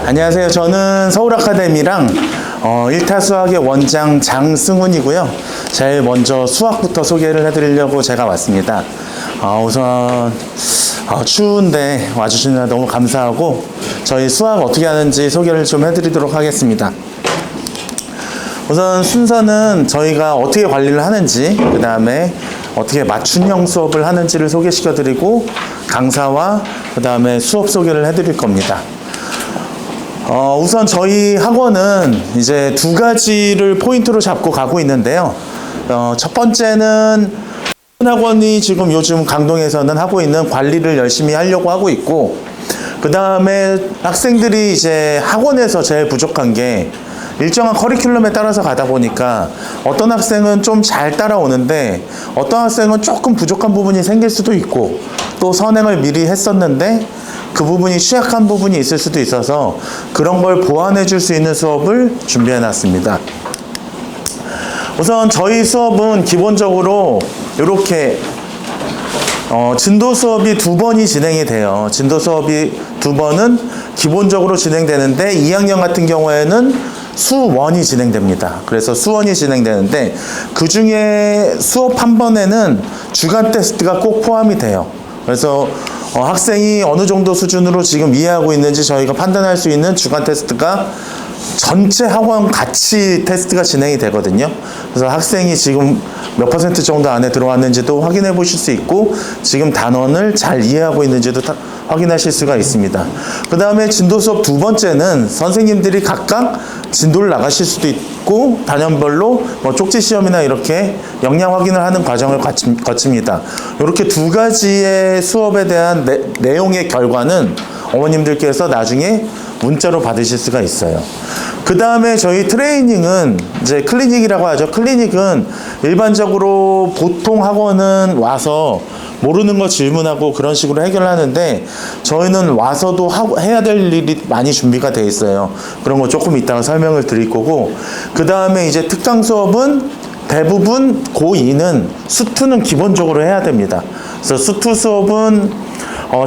안녕하세요. 저는 서울아카데미랑 1타 수학의 원장 장승훈이고요. 제일 먼저 수학부터 소개를 해드리려고 제가 왔습니다. 우선 추운데 와주시느라 너무 감사하고 저희 수학 어떻게 하는지 소개를 좀 해드리도록 하겠습니다. 우선 순서는 저희가 어떻게 관리를 하는지, 그 다음에 어떻게 맞춤형 수업을 하는지를 소개시켜드리고 강사와 그 다음에 수업 소개를 해드릴 겁니다. 우선 저희 학원은 이제 두 가지를 포인트로 잡고 가고 있는데요. 첫 번째는 학원이 지금 요즘 강동에서는 하고 있는 관리를 열심히 하려고 하고 있고, 그 다음에 학생들이 이제 학원에서 제일 부족한 게 일정한 커리큘럼에 따라서 가다 보니까 어떤 학생은 좀 잘 따라오는데 어떤 학생은 조금 부족한 부분이 생길 수도 있고, 또 선행을 미리 했었는데 그 부분이 취약한 부분이 있을 수도 있어서 그런 걸 보완해 줄 수 있는 수업을 준비해 놨습니다. 우선 저희 수업은 기본적으로 이렇게 진도 수업이 2번이 진행이 돼요. 진도 수업이 2번은 기본적으로 진행되는데 2학년 같은 경우에는 수1이 진행됩니다. 그래서 수1이 진행되는데 그 중에 수업 한 번에는 주간 테스트가 꼭 포함이 돼요. 그래서 학생이 어느 정도 수준으로 지금 이해하고 있는지 저희가 판단할 수 있는 주간 테스트가 전체 학원 같이 테스트가 진행이 되거든요. 그래서 학생이 지금 몇 % 정도 안에 들어왔는지도 확인해 보실 수 있고, 지금 단원을 잘 이해하고 있는지도 확인하실 수가 있습니다. 그 다음에 진도 수업 두 번째는 선생님들이 각각 진도를 나가실 수도 있고, 단원별로 쪽지 시험이나 이렇게 역량 확인을 하는 과정을 거칩니다. 이렇게 두 가지의 수업에 대한 내용의 결과는 어머님들께서 나중에 문자로 받으실 수가 있어요. 그 다음에 저희 트레이닝은 이제 클리닉이라고 하죠. 클리닉은 일반적으로 보통 학원은 와서 모르는 거 질문하고 그런 식으로 해결하는데, 저희는 와서도 해야 될 일이 많이 준비가 돼 있어요. 그런 거 조금 이따가 설명을 드릴 거고, 그 다음에 이제 특강 수업은 대부분 고2는 수투는 기본적으로 해야 됩니다. 그래서 수투 수업은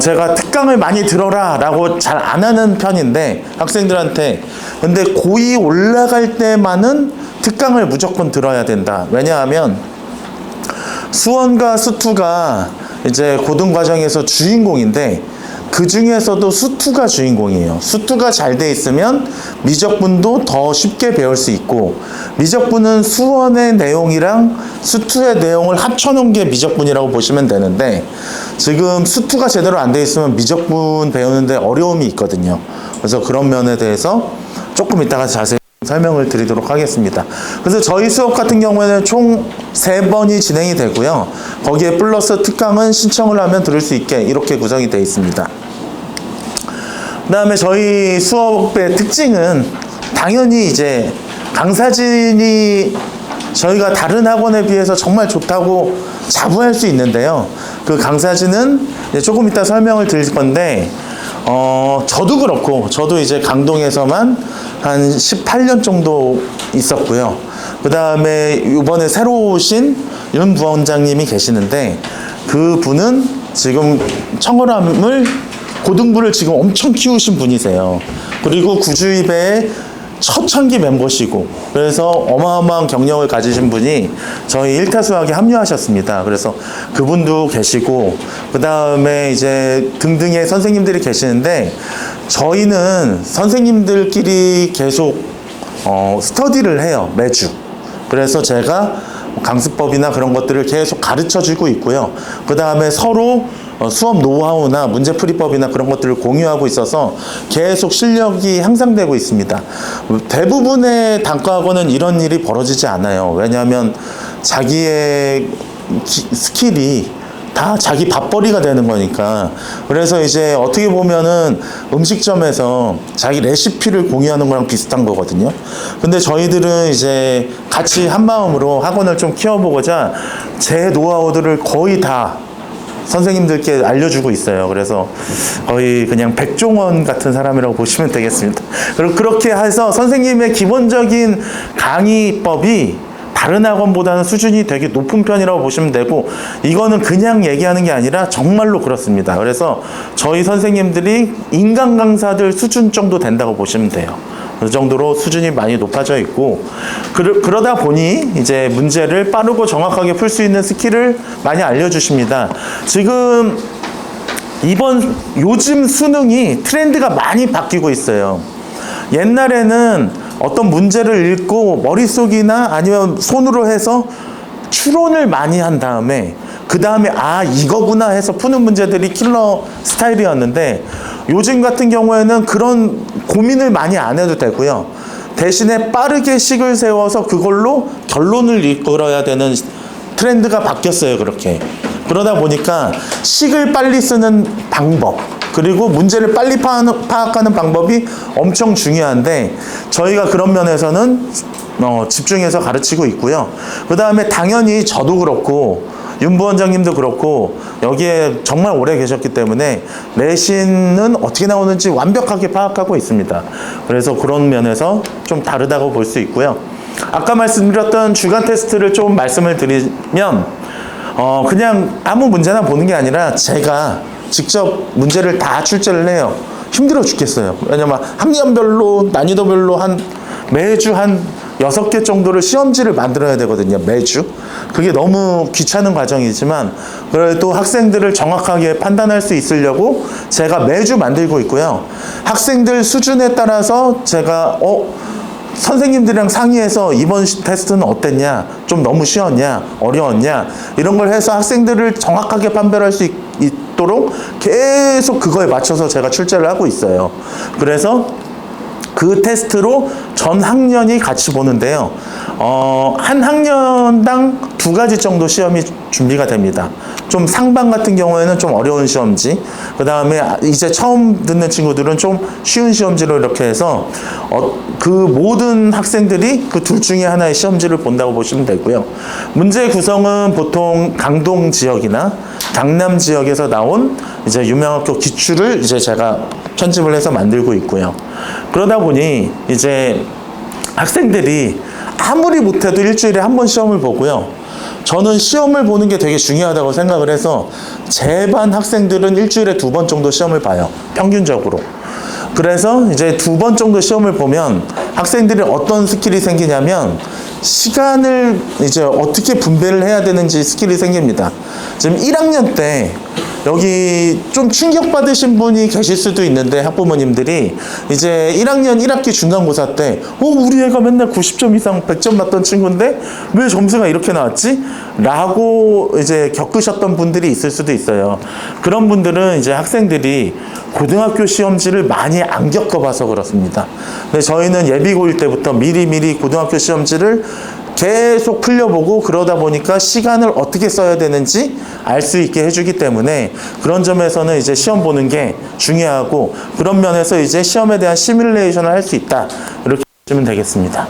제가 특강을 많이 들어라 라고 잘 안 하는 편인데 학생들한테, 근데 고2 올라갈 때만은 특강을 무조건 들어야 된다. 왜냐하면 수원과 수투가 이제 고등과정에서 주인공인데 그 중에서도 수투가 주인공이에요. 수투가 잘 돼 있으면 미적분도 더 쉽게 배울 수 있고, 미적분은 수원의 내용이랑 수투의 내용을 합쳐놓은 게 미적분이라고 보시면 되는데, 지금 수투가 제대로 안 돼 있으면 미적분 배우는데 어려움이 있거든요. 그래서 그런 면에 대해서 조금 이따가 자세히 설명을 드리도록 하겠습니다. 그래서 저희 수업 같은 경우에는 총 3번이 진행이 되고요. 거기에 플러스 특강은 신청을 하면 들을 수 있게 이렇게 구성이 되어 있습니다. 그 다음에 저희 수업의 특징은 당연히 이제 강사진이 저희가 다른 학원에 비해서 정말 좋다고 자부할 수 있는데요. 그 강사진은 조금 이따 설명을 드릴 건데, 저도 그렇고, 저도 이제 강동에서만 한 18년 정도 있었고요. 그 다음에 이번에 새로 오신 윤 부원장님이 계시는데, 그 분은 지금 청어람을 고등부를 지금 엄청 키우신 분이세요. 그리고 구주입에 초창기 멤버시고, 그래서 어마어마한 경력을 가지신 분이 저희 1타 수학에 합류하셨습니다. 그래서 그분도 계시고, 그 다음에 이제 등등의 선생님들이 계시는데, 저희는 선생님들끼리 계속 스터디를 해요, 매주. 그래서 제가 강습법이나 그런 것들을 계속 가르쳐 주고 있고요. 그 다음에 서로 수업 노하우나 문제풀이법이나 그런 것들을 공유하고 있어서 계속 실력이 향상되고 있습니다. 대부분의 단과학원은 이런 일이 벌어지지 않아요. 왜냐하면 자기의 스킬이 다 자기 밥벌이가 되는 거니까. 그래서 이제 어떻게 보면은 음식점에서 자기 레시피를 공유하는 거랑 비슷한 거거든요. 근데 저희들은 이제 같이 한 마음으로 학원을 좀 키워보고자 제 노하우들을 거의 다 선생님들께 알려주고 있어요. 그래서 거의 그냥 백종원 같은 사람이라고 보시면 되겠습니다. 그리고 그렇게 해서 선생님의 기본적인 강의법이 다른 학원보다는 수준이 되게 높은 편이라고 보시면 되고, 이거는 그냥 얘기하는 게 아니라 정말로 그렇습니다. 그래서 저희 선생님들이 인간 강사들 수준 정도 된다고 보시면 돼요. 그 정도로 수준이 많이 높아져 있고, 그러다 보니 이제 문제를 빠르고 정확하게 풀 수 있는 스킬을 많이 알려주십니다. 지금 요즘 수능이 트렌드가 많이 바뀌고 있어요. 옛날에는 어떤 문제를 읽고 머릿속이나 아니면 손으로 해서 추론을 많이 한 다음에 그 다음에 아 이거구나 해서 푸는 문제들이 킬러 스타일이었는데, 요즘 같은 경우에는 그런 고민을 많이 안 해도 되고요. 대신에 빠르게 식을 세워서 그걸로 결론을 이끌어야 되는 트렌드가 바뀌었어요. 그렇게. 그러다 보니까 식을 빨리 쓰는 방법, 그리고 문제를 빨리 파악하는 방법이 엄청 중요한데, 저희가 그런 면에서는 집중해서 가르치고 있고요. 그 다음에 당연히 저도 그렇고 윤 부원장님도 그렇고 여기에 정말 오래 계셨기 때문에 내신은 어떻게 나오는지 완벽하게 파악하고 있습니다. 그래서 그런 면에서 좀 다르다고 볼 수 있고요. 아까 말씀드렸던 주간 테스트를 좀 말씀을 드리면, 그냥 아무 문제나 보는 게 아니라 제가 직접 문제를 다 출제를 해요. 힘들어 죽겠어요. 왜냐면 학년별로 난이도별로 매주 한 6개 정도를 시험지를 만들어야 되거든요. 매주. 그게 너무 귀찮은 과정이지만 그래도 학생들을 정확하게 판단할 수 있으려고 제가 매주 만들고 있고요. 학생들 수준에 따라서 제가 선생님들이랑 상의해서 이번 테스트는 어땠냐, 좀 너무 쉬웠냐, 어려웠냐, 이런 걸 해서 학생들을 정확하게 판별할 수 있도록 계속 그거에 맞춰서 제가 출제를 하고 있어요. 그래서 그 테스트로 전 학년이 같이 보는데요. 한 학년당 2가지 정도 시험이 준비가 됩니다. 좀 상반 같은 경우에는 좀 어려운 시험지, 그 다음에 이제 처음 듣는 친구들은 좀 쉬운 시험지로 이렇게 해서 그 모든 학생들이 그 둘 중에 하나의 시험지를 본다고 보시면 되고요. 문제 구성은 보통 강동 지역이나 강남 지역에서 나온 이제 유명학교 기출을 이제 제가 편집을 해서 만들고 있고요. 그러다 보니 이제 학생들이 아무리 못해도 일주일에 한 번 시험을 보고요. 저는 시험을 보는 게 되게 중요하다고 생각을 해서 제 반 학생들은 일주일에 2번 정도 시험을 봐요. 평균적으로. 그래서 이제 2번 정도 시험을 보면 학생들이 어떤 스킬이 생기냐면, 시간을 이제 어떻게 분배를 해야 되는지 스킬이 생깁니다. 지금 1학년 때 여기 좀 충격받으신 분이 계실 수도 있는데, 학부모님들이 이제 1학년 1학기 중간고사 때 우리 애가 맨날 90점 이상 100점 맞던 친구인데 왜 점수가 이렇게 나왔지? 라고 이제 겪으셨던 분들이 있을 수도 있어요. 그런 분들은 이제 학생들이 고등학교 시험지를 많이 안 겪어봐서 그렇습니다. 근데 저희는 예비고일 때부터 미리미리 고등학교 시험지를 계속 풀려보고, 그러다 보니까 시간을 어떻게 써야 되는지 알 수 있게 해주기 때문에 그런 점에서는 이제 시험 보는 게 중요하고, 그런 면에서 이제 시험에 대한 시뮬레이션을 할 수 있다, 이렇게 보시면 되겠습니다.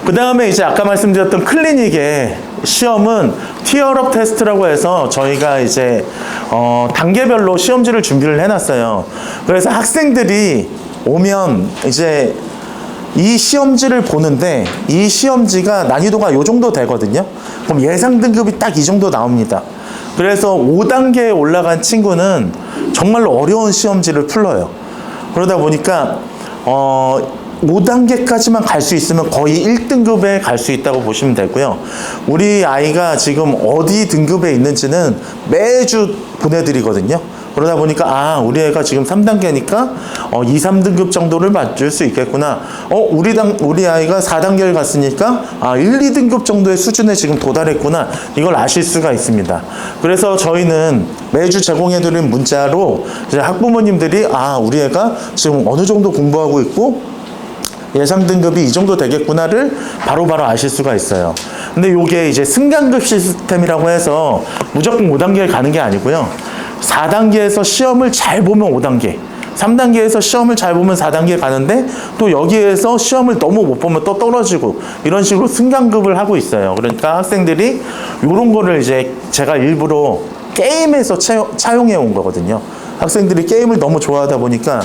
그 다음에 이제 아까 말씀드렸던 클리닉의 시험은 티어업 테스트라고 해서 저희가 이제 단계별로 시험지를 준비를 해놨어요. 그래서 학생들이 오면 이제 이 시험지를 보는데, 이 시험지가 난이도가 요 정도 되거든요. 그럼 예상 등급이 딱 이 정도 나옵니다. 그래서 5단계에 올라간 친구는 정말로 어려운 시험지를 풀어요. 그러다 보니까 5단계까지만 갈 수 있으면 거의 1등급에 갈 수 있다고 보시면 되고요. 우리 아이가 지금 어디 등급에 있는지는 매주 보내드리거든요. 그러다 보니까 우리 애가 지금 3단계니까 2, 3등급 정도를 맞을 수 있겠구나. 우리 아이가 4단계를 갔으니까 1, 2등급 정도의 수준에 지금 도달했구나. 이걸 아실 수가 있습니다. 그래서 저희는 매주 제공해드린 문자로 이제 학부모님들이 우리 애가 지금 어느 정도 공부하고 있고 예상 등급이 이 정도 되겠구나를 바로바로 아실 수가 있어요. 근데 이게 이제 승강급 시스템이라고 해서 무조건 5단계를 가는 게 아니고요. 4단계에서 시험을 잘 보면 5단계, 3단계에서 시험을 잘 보면 4단계 가는데, 또 여기에서 시험을 너무 못 보면 또 떨어지고, 이런 식으로 승강급을 하고 있어요. 그러니까 학생들이 이런 거를 이제 제가 일부러 게임에서 차용해 온 거거든요. 학생들이 게임을 너무 좋아하다 보니까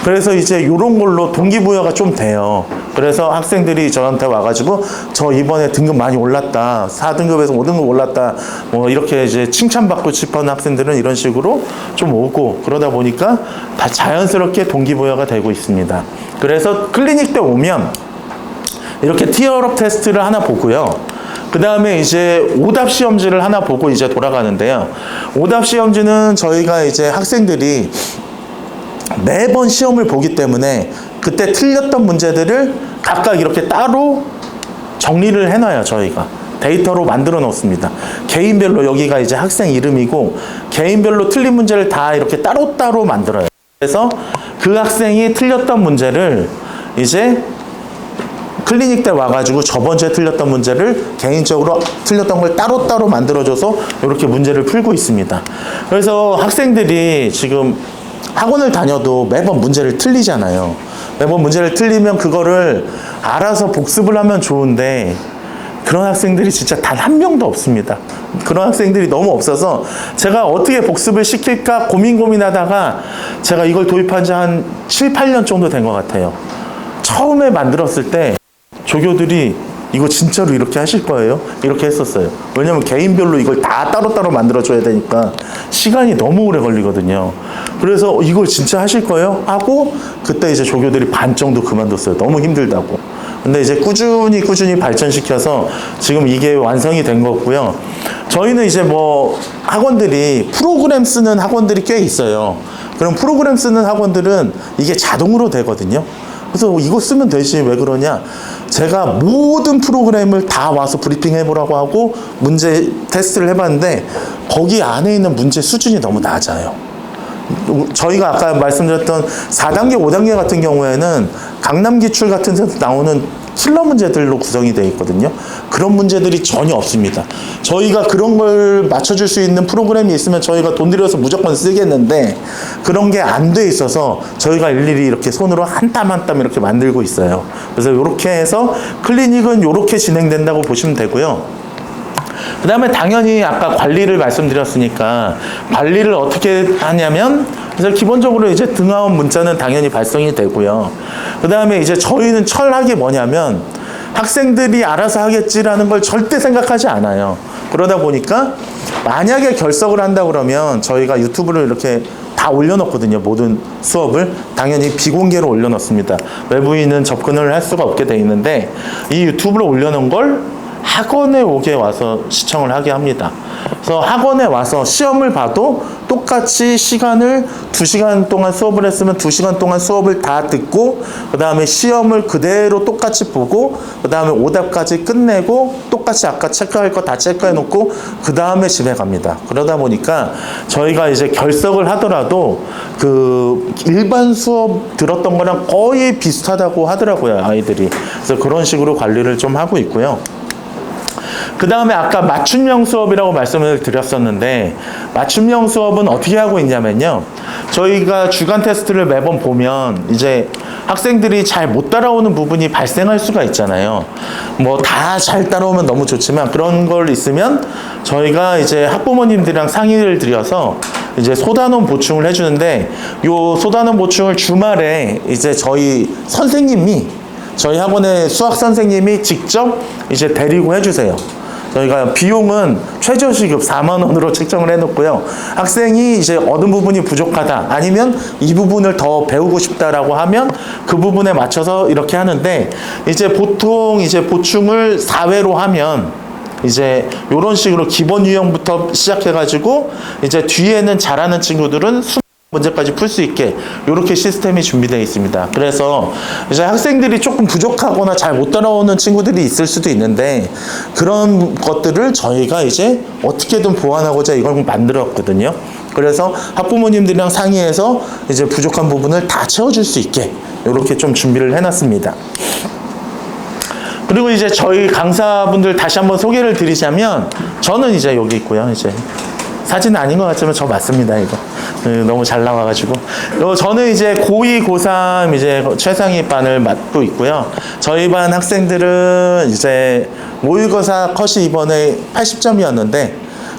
그래서 이제 이런 걸로 동기부여가 좀 돼요. 그래서 학생들이 저한테 와가지고 저 이번에 등급 많이 올랐다, 4등급에서 5등급 올랐다, 뭐 이렇게 이제 칭찬받고 싶어하는 학생들은 이런 식으로 좀 오고, 그러다 보니까 다 자연스럽게 동기부여가 되고 있습니다. 그래서 클리닉 때 오면 이렇게 티어업 테스트를 하나 보고요. 그 다음에 이제 오답 시험지를 하나 보고 이제 돌아가는데요. 오답 시험지는 저희가 이제 학생들이 매번 시험을 보기 때문에 그때 틀렸던 문제들을 각각 이렇게 따로 정리를 해놔요. 저희가 데이터로 만들어 놓습니다. 개인별로, 여기가 이제 학생 이름이고 개인별로 틀린 문제를 다 이렇게 따로따로 만들어요. 그래서 그 학생이 틀렸던 문제를 이제 클리닉 때 와가지고 저번 주에 틀렸던 문제를 개인적으로 틀렸던 걸 따로따로 만들어줘서 이렇게 문제를 풀고 있습니다. 그래서 학생들이 지금 학원을 다녀도 매번 문제를 틀리잖아요. 매번 문제를 틀리면 그거를 알아서 복습을 하면 좋은데 그런 학생들이 진짜 단 한 명도 없습니다. 그런 학생들이 너무 없어서 제가 어떻게 복습을 시킬까 고민하다가 제가 이걸 도입한 지 한 7, 8년 정도 된 것 같아요. 처음에 만들었을 때 조교들이 이거 진짜로 이렇게 하실 거예요? 이렇게 했었어요. 왜냐면 개인별로 이걸 다 따로따로 만들어줘야 되니까 시간이 너무 오래 걸리거든요. 그래서 이걸 진짜 하실 거예요? 하고 그때 이제 조교들이 반 정도 그만뒀어요. 너무 힘들다고. 근데 이제 꾸준히 발전시켜서 지금 이게 완성이 된 거고요. 저희는 이제 뭐 학원들이 프로그램 쓰는 학원들이 꽤 있어요. 그럼 프로그램 쓰는 학원들은 이게 자동으로 되거든요. 그래서 이거 쓰면 되지 왜 그러냐, 제가 모든 프로그램을 다 와서 브리핑 해보라고 하고 문제 테스트를 해봤는데 거기 안에 있는 문제 수준이 너무 낮아요. 저희가 아까 말씀드렸던 4단계, 5단계 같은 경우에는 강남 기출 같은 데서 나오는 킬러 문제들로 구성이 되어 있거든요. 그런 문제들이 전혀 없습니다. 저희가 그런 걸 맞춰줄 수 있는 프로그램이 있으면 저희가 돈 들여서 무조건 쓰겠는데 그런 게 안 돼 있어서 저희가 일일이 이렇게 손으로 한 땀 한 땀 이렇게 만들고 있어요. 그래서 이렇게 해서 클리닉은 이렇게 진행된다고 보시면 되고요. 그 다음에 당연히 아까 관리를 말씀드렸으니까 관리를 어떻게 하냐면, 그래서 기본적으로 이제 등하원 문자는 당연히 발송이 되고요. 그 다음에 이제 저희는 철학이 뭐냐면 학생들이 알아서 하겠지라는 걸 절대 생각하지 않아요. 그러다 보니까 만약에 결석을 한다 그러면 저희가 유튜브를 이렇게 다 올려놓거든요. 모든 수업을 당연히 비공개로 올려놓습니다. 외부인은 접근을 할 수가 없게 돼 있는데 이 유튜브로 올려놓은 걸 학원에 오게 와서 시청을 하게 합니다. 그래서 학원에 와서 시험을 봐도 똑같이 시간을 2시간 동안 수업을 했으면 2시간 동안 수업을 다 듣고 그 다음에 시험을 그대로 똑같이 보고 그 다음에 오답까지 끝내고 똑같이 아까 체크할 거 다 체크해 놓고 그 다음에 집에 갑니다. 그러다 보니까 저희가 이제 결석을 하더라도 그 일반 수업 들었던 거랑 거의 비슷하다고 하더라고요, 아이들이. 그래서 그런 식으로 관리를 좀 하고 있고요. 그 다음에 아까 맞춤형 수업이라고 말씀을 드렸었는데 맞춤형 수업은 어떻게 하고 있냐면요, 저희가 주간 테스트를 매번 보면 이제 학생들이 잘 못 따라오는 부분이 발생할 수가 있잖아요. 뭐 다 잘 따라오면 너무 좋지만 그런 걸 있으면 저희가 이제 학부모님들이랑 상의를 드려서 이제 소단원 보충을 해주는데, 요 소단원 보충을 주말에 이제 저희 학원의 수학 선생님이 직접 이제 데리고 해주세요. 저희가 비용은 최저시급 4만 원으로 책정을 해놓고요. 학생이 이제 얻은 부분이 부족하다, 아니면 이 부분을 더 배우고 싶다라고 하면 그 부분에 맞춰서 이렇게 하는데, 이제 보통 이제 보충을 4회로 하면 이제 이런 식으로 기본 유형부터 시작해가지고 이제 뒤에는 잘하는 친구들은 문제까지 풀 수 있게 이렇게 시스템이 준비되어 있습니다. 그래서 이제 학생들이 조금 부족하거나 잘 못 따라오는 친구들이 있을 수도 있는데 그런 것들을 저희가 이제 어떻게든 보완하고자 이걸 만들었거든요. 그래서 학부모님들이랑 상의해서 이제 부족한 부분을 다 채워줄 수 있게 이렇게 좀 준비를 해놨습니다. 그리고 이제 저희 강사분들 다시 한번 소개를 드리자면, 저는 이제 여기 있고요. 이제 사진은 아닌 것 같지만 저 맞습니다, 이거. 너무 잘 나와가지고. 저는 이제 고2, 고3 이제 최상위 반을 맡고 있고요. 저희 반 학생들은 이제 모의고사 컷이 이번에 80점이었는데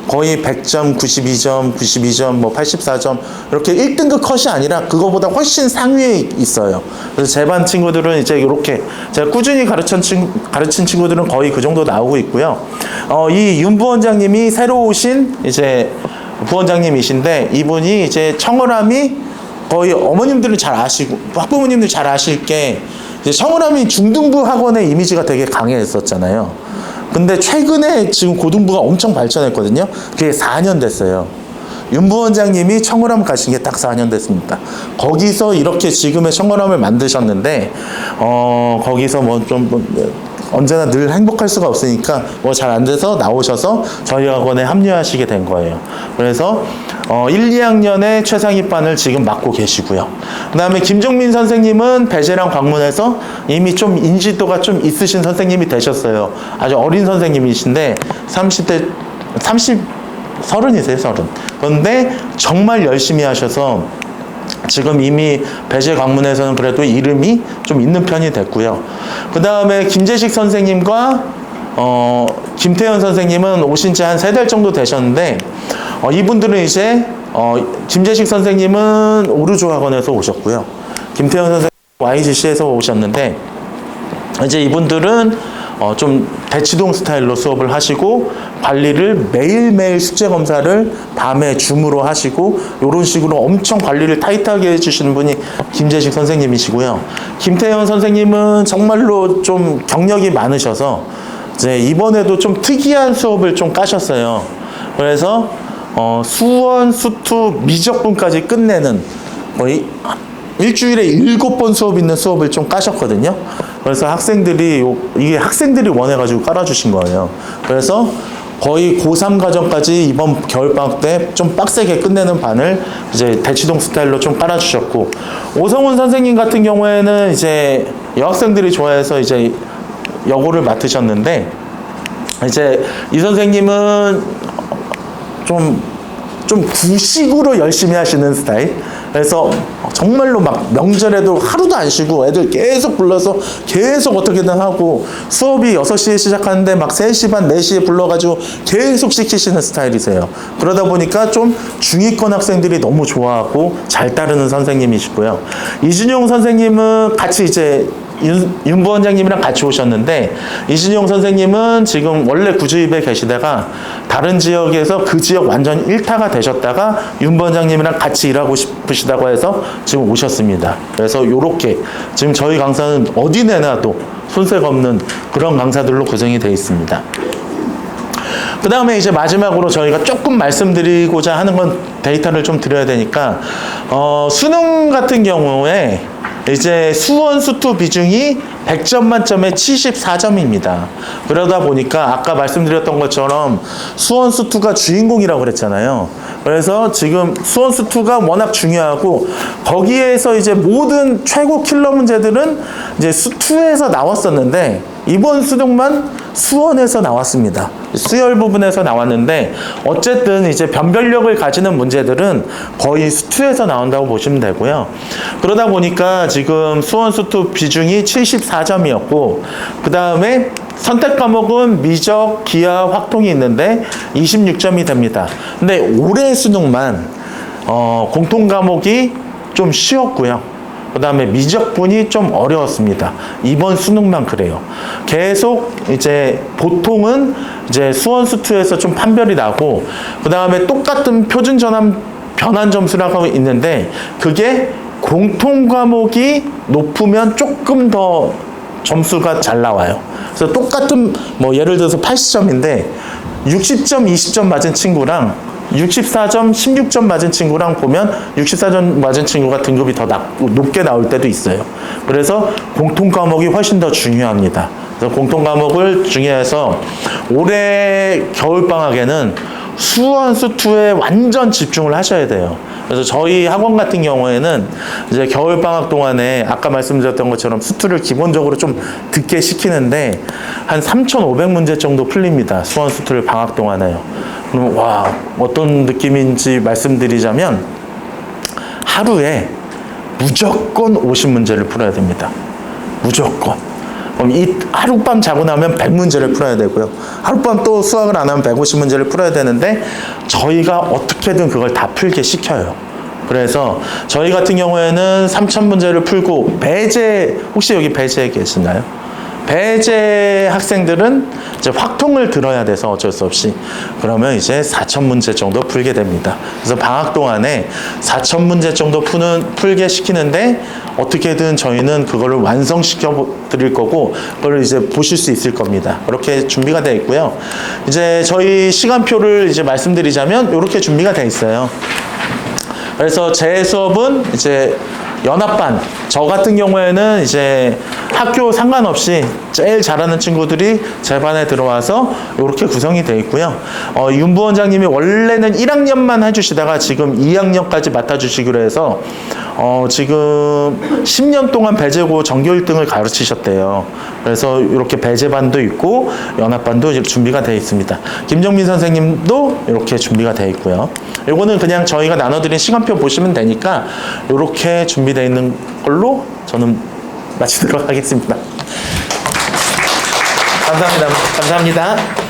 거의 100점, 92점, 92점, 뭐 84점 이렇게 1등급 컷이 아니라 그거보다 훨씬 상위에 있어요. 그래서 제 반 친구들은 이제 이렇게 제가 꾸준히 가르친 친구들은 거의 그 정도 나오고 있고요. 이 윤 부원장님이 새로 오신 이제 부원장님이신데 이분이 이제 청어람이 거의 어머님들은 잘 아시고 학부모님들 잘 아실 게 이제 청어람이 중등부 학원의 이미지가 되게 강했었잖아요. 근데 최근에 지금 고등부가 엄청 발전했거든요. 그게 4년 됐어요. 윤 부원장님이 청어람 가신 게 딱 4년 됐습니다. 거기서 이렇게 지금의 청어람을 만드셨는데 거기서 언제나 늘 행복할 수가 없으니까 뭐 잘 안 돼서 나오셔서 저희 학원에 합류하시게 된 거예요. 그래서 1, 2학년의 최상위반을 지금 맡고 계시고요. 그 다음에 김종민 선생님은 배재랑 광문에서 이미 좀 인지도가 좀 있으신 선생님이 되셨어요. 아주 어린 선생님이신데 30이세요, 30. 그런데 정말 열심히 하셔서 지금 이미 배재 광문에서는 그래도 이름이 좀 있는 편이 됐고요. 그 다음에 김재식 선생님과 김태현 선생님은 오신 지 한 3달 정도 되셨는데 이분들은 이제 김재식 선생님은 오르조 학원에서 오셨고요. 김태현 선생님 YGC에서 오셨는데 이제 이분들은 좀 대치동 스타일로 수업을 하시고 관리를 매일매일 숙제 검사를 밤에 줌으로 하시고 이런 식으로 엄청 관리를 타이트하게 해주시는 분이 김재식 선생님이시고요. 김태현 선생님은 정말로 좀 경력이 많으셔서 이제 이번에도 좀 특이한 수업을 좀 까셨어요. 그래서 수원, 수투, 미적분까지 끝내는 거의 일주일에 7번 수업 있는 수업을 좀 까셨거든요. 그래서 이게 학생들이 원해가지고 깔아주신 거예요. 그래서 거의 고3 과정까지 이번 겨울방학 때 좀 빡세게 끝내는 반을 이제 대치동 스타일로 좀 깔아주셨고, 오성훈 선생님 같은 경우에는 이제 여학생들이 좋아해서 이제 여고를 맡으셨는데, 이제 이 선생님은 좀 구식으로 열심히 하시는 스타일. 그래서 정말로 막 명절에도 하루도 안 쉬고 애들 계속 불러서 계속 어떻게든 하고, 수업이 6시에 시작하는데 막 3시 반, 4시에 불러가지고 계속 시키시는 스타일이세요. 그러다 보니까 좀 중위권 학생들이 너무 좋아하고 잘 따르는 선생님이시고요. 이준용 선생님은 같이 이제 윤 부원장님이랑 같이 오셨는데, 이준용 선생님은 지금 원래 구주입에 계시다가 다른 지역에서 그 지역 완전 일타가 되셨다가 윤 부원장님이랑 같이 일하고 싶으시다고 해서 지금 오셨습니다. 그래서 요렇게 지금 저희 강사는 어디 내놔도 손색 없는 그런 강사들로 구성이 되어 있습니다. 그 다음에 이제 마지막으로 저희가 조금 말씀드리고자 하는 건 데이터를 좀 드려야 되니까, 수능 같은 경우에 이제 수원, 수투 비중이 100점 만점에 74점입니다. 그러다 보니까 아까 말씀드렸던 것처럼 수원, 수투가 주인공이라고 그랬잖아요. 그래서 지금 수원, 수투가 워낙 중요하고, 거기에서 이제 모든 최고 킬러 문제들은 이제 수투에서 나왔었는데 이번 수능만 수원에서 나왔습니다. 수열 부분에서 나왔는데 어쨌든 이제 변별력을 가지는 문제들은 거의 수투에서 나온다고 보시면 되고요. 그러다 보니까 지금 수원, 수투 비중이 74점이었고, 그 다음에 선택 과목은 미적, 기하, 확통이 있는데 26점이 됩니다. 근데 올해 수능만 공통 과목이 좀 쉬웠고요. 그 다음에 미적분이 좀 어려웠습니다. 이번 수능만 그래요. 계속 이제 보통은 이제 수원, 수투에서 좀 판별이 나고, 그 다음에 똑같은 표준 전환 변환 점수라고 있는데 그게 공통 과목이 높으면 조금 더 점수가 잘 나와요. 그래서 똑같은 뭐 예를 들어서 80점인데 60점, 20점 맞은 친구랑 64점, 16점 맞은 친구랑 보면 64점 맞은 친구가 등급이 더 높게 나올 때도 있어요. 그래서 공통 과목이 훨씬 더 중요합니다. 그래서 공통 과목을 중요해서 올해 겨울방학에는 수원, 수투에 완전 집중을 하셔야 돼요. 그래서 저희 학원 같은 경우에는 이제 겨울방학 동안에 아까 말씀드렸던 것처럼 수투를 기본적으로 좀 듣게 시키는데 한 3,500문제 정도 풀립니다. 수원, 수투를 방학 동안에요. 그럼 와, 어떤 느낌인지 말씀드리자면 하루에 무조건 50문제를 풀어야 됩니다. 무조건. 그럼 이 하룻밤 자고 나면 100문제를 풀어야 되고요. 하룻밤 또 수학을 안 하면 150문제를 풀어야 되는데 저희가 어떻게든 그걸 다 풀게 시켜요. 그래서 저희 같은 경우에는 3000문제를 풀고 배제, 혹시 여기 배제 계시나요? 배제 학생들은 이제 확통을 들어야 돼서 어쩔 수 없이 그러면 이제 4000문제 정도 풀게 됩니다. 그래서 방학 동안에 4000문제 정도 풀게 시키는데 어떻게든 저희는 그거를 완성시켜 드릴 거고 그걸 이제 보실 수 있을 겁니다. 그렇게 준비가 되어 있고요. 이제 저희 시간표를 이제 말씀드리자면 이렇게 준비가 되어 있어요. 그래서 제 수업은 이제 연합반, 저 같은 경우에는 이제 학교 상관없이 제일 잘하는 친구들이 제 반에 들어와서 이렇게 구성이 되어 있고요. 윤 부원장님이 원래는 1학년만 해주시다가 지금 2학년까지 맡아주시기로 해서 지금 10년 동안 배제고 전교 1등을 가르치셨대요. 그래서 이렇게 배제반도 있고 연합반도 이제 준비가 되어 있습니다. 김정민 선생님도 이렇게 준비가 되어 있고요. 이거는 그냥 저희가 나눠드린 시간표 보시면 되니까 이렇게 준비되어 있는 걸로 저는 마치도록 하겠습니다. 감사합니다. 감사합니다.